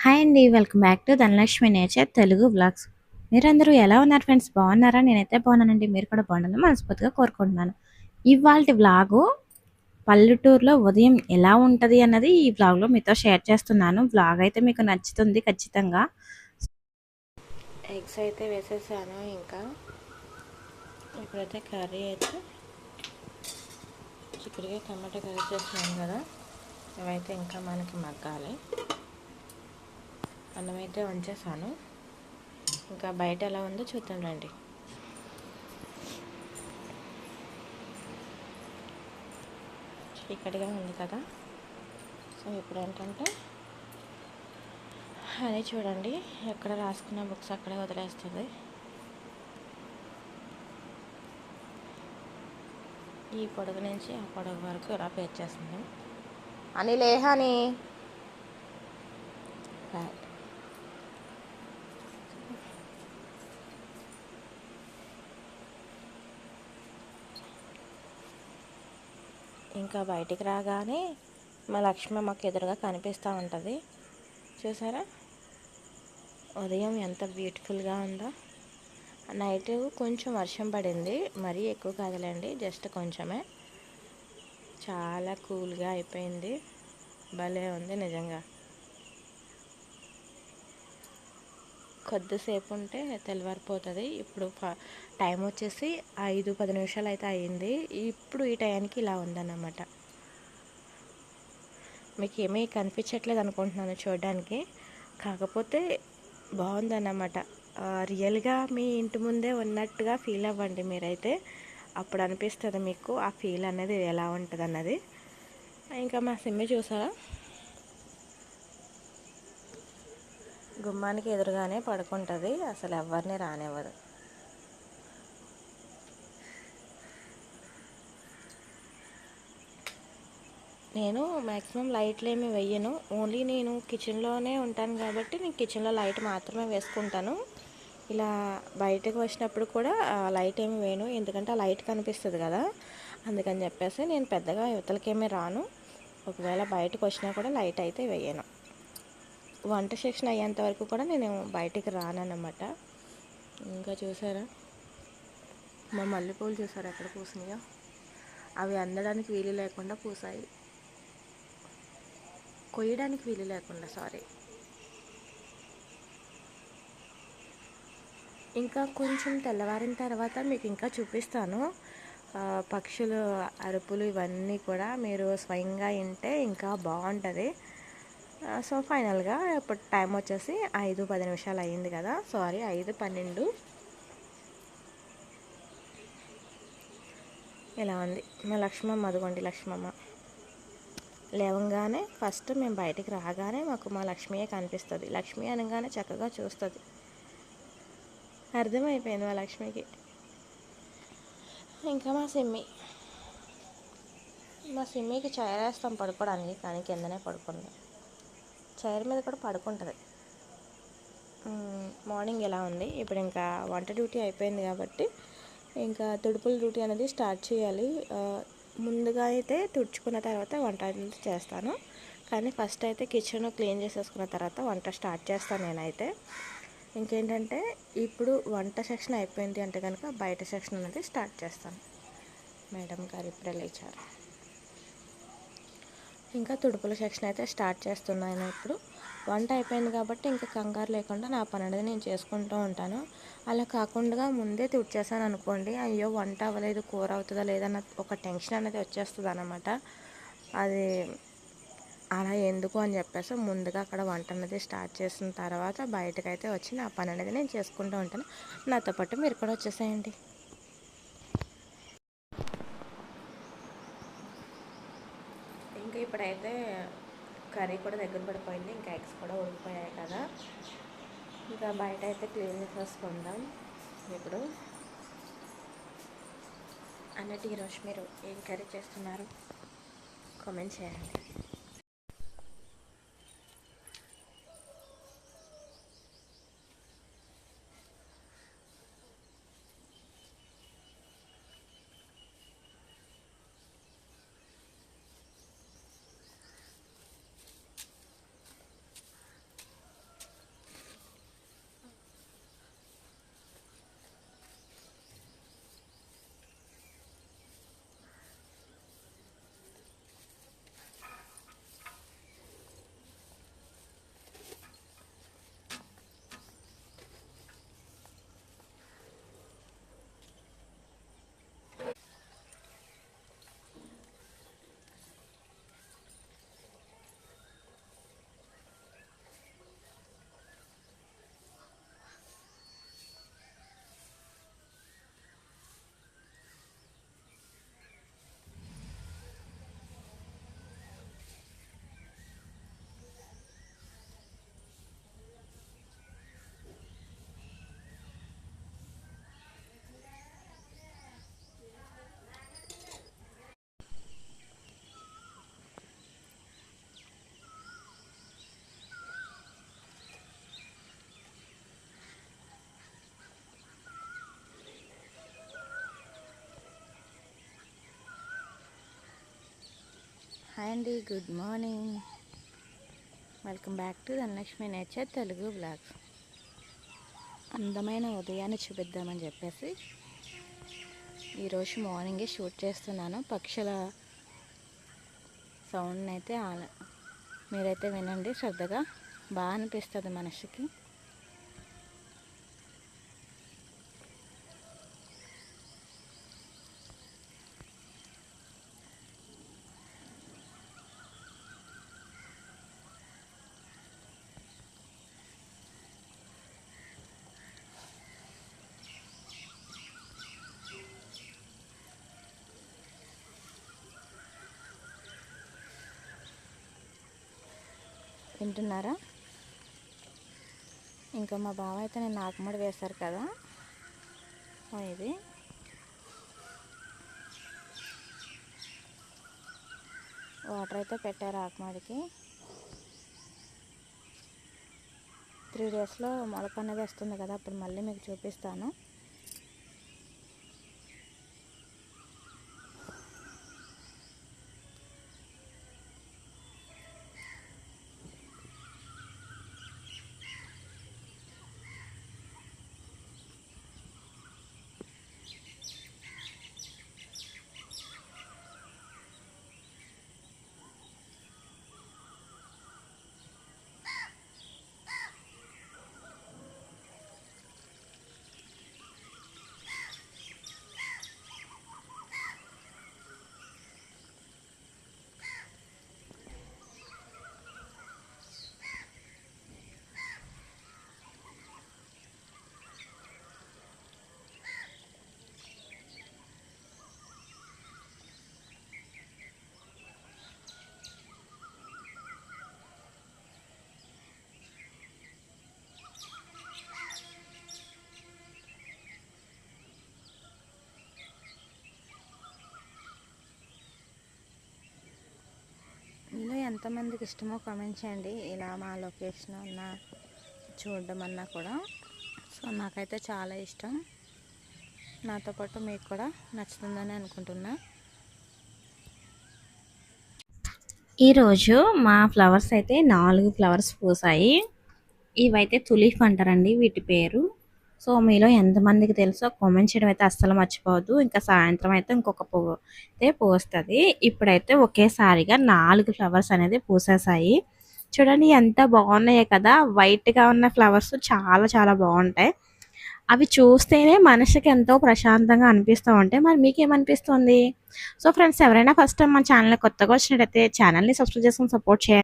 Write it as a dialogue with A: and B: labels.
A: Hi అండి. Welcome back to Dhanalakshmi nature Telugu vlogs. మీరందరూ ఎలా ఉన్నారు ఫ్రెండ్స్? బాగున్నారా? నేనైతే బాగున్నానండి. మీరు కూడా బాగుండాలని మనస్ఫూర్తిగా కోరుకుంటున్నాను. ఇవాల్టి వ్లాగు పల్లెటూరులో ఉదయం ఎలా ఉంటుంది అన్నది ఈ వ్లాగ్లో మీతో షేర్ చేస్తున్నాను. వ్లాగ్ అయితే మీకు నచ్చుతుంది ఖచ్చితంగా. ఎగ్స్ అయితే వేసేసాను. ఇంకా ఇప్పుడైతే కర్రీ అయితే చిక్కుడుగా టమాటా కర్రీ చేస్తున్నాను కదా, ఇవైతే ఇంకా మనకి మగ్గాలి. అన్నం అయితే వంచేసాను. ఇంకా బయట ఎలా ఉందో చూద్దాం రండి. చీకటిగా ఉంది కదా, సో ఇప్పుడు ఏంటంటే అది చూడండి, ఎక్కడ రాసుకున్న బుక్స్ అక్కడే వదిలేస్తుంది. ఈ పొడవు నుంచి ఆ పొడవు వరకు ఇలా పేర్చేస్తుంది. అని లేహాని ఇంకా బయటికి రాగానే మా లక్ష్మి మాకు ఎదురుగా కనిపిస్తూ ఉంటుంది. చూసారా ఉదయం ఎంత బ్యూటిఫుల్గా ఉందో. నైట్ కొంచెం వర్షం పడింది, మరీ ఎక్కువ కాదులేండి, జస్ట్ కొంచెమే. చాలా కూల్గా అయిపోయింది, భలే ఉంది నిజంగా. కొద్దిసేపు ఉంటే తెల్లవారిపోతుంది. ఇప్పుడు టైం వచ్చేసి 5-10 నిమిషాలు అయితే అయ్యింది. ఇప్పుడు ఈ టైంకి ఇలా ఉందన్నమాట. మీకు ఏమీ కనిపించట్లేదు అనుకుంటున్నాను చూడడానికి, కాకపోతే బాగుందన్నమాట. రియల్గా మీ ఇంటి ముందే ఉన్నట్టుగా ఫీల్ అవ్వండి మీరైతే, అప్పుడు అనిపిస్తుంది మీకు ఆ ఫీల్ అనేది ఎలా ఉంటుంది అన్నది. ఇంకా మా సిమ్మి చూసారా, గుమ్మానికి ఎదురుగానే పడుకుంటుంది, అసలు ఎవరిని రానివ్వదు. నేను మ్యాక్సిమం లైట్లు ఏమి వేయను, ఓన్లీ నేను కిచెన్లోనే ఉంటాను కాబట్టి నేను కిచెన్లో లైట్ మాత్రమే వేసుకుంటాను. ఇలా బయటకు వచ్చినప్పుడు కూడా లైట్ ఏమి వేయను, ఎందుకంటే ఆ లైట్ కనిపిస్తుంది కదా, అందుకని చెప్పేసి నేను పెద్దగా యువతలకేమీ రాను. ఒకవేళ బయటకు వచ్చినా కూడా లైట్ అయితే వేయను. వంట సెక్షన్ అయ్యేంత వరకు కూడా నేను బయటికి రానన్నమాట. ఇంకా చూసారా మా మల్లెపూలు చూసారా ఎక్కడ పూసినాయో, అవి అందడానికి వీలు లేకుండా పూసాయి, కొయ్యడానికి వీలు లేకుండా, సారీ. ఇంకా కొంచెం తెల్లవారిన తర్వాత మీకు ఇంకా చూపిస్తాను. పక్షులు అరుపులు ఇవన్నీ కూడా మీరు స్వయంగా వింటే ఇంకా బాగుంటుంది. సో ఫైనల్గా ఇప్పుడు టైం వచ్చేసి 5-10 నిమిషాలు అయ్యింది కదా, సారీ 5:12 ఇలా ఉంది. మా లక్ష్మమ్మ, అదిగోండి లక్ష్మమ్మ లేవంగానే ఫస్ట్ మేము బయటికి రాగానే మాకు మా లక్ష్మియే కనిపిస్తుంది. లక్ష్మి అనగానే చక్కగా చూస్తుంది, అర్థమైపోయింది మా లక్ష్మికి. ఇంకా మా సిమ్మికి చైర్ వేస్తాం పడుకోవడానికి, కానీ కిందనే పడుకుంది. చైర్ మీద కూడా పడుకుంటుంది. మార్నింగ్ ఎలా ఉంది, ఇప్పుడు ఇంకా వంట డ్యూటీ అయిపోయింది కాబట్టి ఇంకా తుడుపుల డ్యూటీ అనేది స్టార్ట్ చేయాలి. ముందుగా అయితే తుడుచుకున్న తర్వాత వంట అనేది చేస్తాను, కానీ ఫస్ట్ అయితే కిచెన్ క్లీన్ చేసేసుకున్న తర్వాత వంట స్టార్ట్ చేస్తాను నేనైతే. ఇంకేంటంటే ఇప్పుడు వంట సెక్షన్ అయిపోయింది అంటే కనుక బయట సెక్షన్ అనేది స్టార్ట్ చేస్తాను. మేడం గారు ఇప్పుడే లేచారు. ఇంకా తుడుపుల సెక్షన్ అయితే స్టార్ట్ చేస్తున్నాను. ఇప్పుడు వంట అయిపోయింది కాబట్టి ఇంకా కంగారు లేకుండా నా పని అనేది నేను చేసుకుంటూ ఉంటాను. అలా కాకుండా ముందే తుడిచేసాను అనుకోండి, అయ్యో వంట అవ్వలేదు, కూర అవుతుందా లేదన్న ఒక టెన్షన్ అనేది వచ్చేస్తుంది అన్నమాట. అది అలా ఎందుకు అని చెప్పేసి ముందుగా అక్కడ వంట అనేది స్టార్ట్ చేసిన తర్వాత బయటకైతే వచ్చి నా పని అనేది నేను చేసుకుంటూ ఉంటాను. నాతో పాటు మీరు కూడా వచ్చేసేయండి. ఇంకా ఇప్పుడైతే కర్రీ కూడా దగ్గర పడిపోయింది, ఇంకా ఎగ్స్ కూడా ఉడికిపోయాయి కదా, ఇంకా బయట అయితే క్లీన్ చేసేసుకుందాం. ఇప్పుడు అన్నట్టు ఈరోజు మీరు ఏం కర్రీ చేస్తున్నారు కామెంట్ చేయండి. హాయ్ అండి, good morning. Welcome back to Dhanalakshmi nature Telugu blogs. అందమైన ఉదయాన్ని చూపిద్దామని చెప్పేసి ఈరోజు మార్నింగే షూట్ చేస్తున్నాను. పక్షుల సౌండ్ని అయితే మీరైతే వినండి శ్రద్ధగా. బాగా అనిపిస్తుంది మనసుకి. వింటున్నారా? ఇంకా మా బావ అయితే నేను నాకుమడి వేశారు కదా, ఇది వాటర్ అయితే పెట్టారు ఆకుమాడికి. 3 డేస్లో మొలక అనేది వస్తుంది కదా, అప్పుడు మళ్ళీ మీకు చూపిస్తాను. మీలో ఎంతమందికి ఇష్టమో కామెంట్ చేయండి. ఇలా మా లొకేషన్ ఉన్న చూడడం అన్నా కూడా. సో నాకైతే చాలా ఇష్టం. నాతో పాటు మీకు కూడా నచ్చుతుందని అనుకుంటున్నా. ఈరోజు మా ఫ్లవర్స్ అయితే 4 ఫ్లవర్స్ పూసాయి. ఇవైతే తులీఫ్ అంటారండి వీటి పేరు. సో మీలో ఎంతమందికి తెలుసో కామెంట్ చేయడం అయితే అస్సలు మర్చిపోవద్దు. ఇంకా సాయంత్రం అయితే ఇంకొక పువ్వు అయితే పూస్తుంది. ఇప్పుడైతే ఒకేసారిగా 4 ఫ్లవర్స్ అనేది పూసేసాయి. చూడండి ఎంత బాగున్నాయి కదా. వైట్గా ఉన్న ఫ్లవర్స్ చాలా చాలా బాగుంటాయి. అవి చూస్తేనే మనసుకి ఎంతో ప్రశాంతంగా అనిపిస్తూ ఉంటాయి. మరి మీకేమనిపిస్తుంది? సో ఫ్రెండ్స్, ఎవరైనా ఫస్ట్ టైం మన ఛానల్ కొత్తగా వచ్చినట్టయితే ఛానల్ని సబ్స్క్రైబ్ చేసుకొని సపోర్ట్ చేయండి.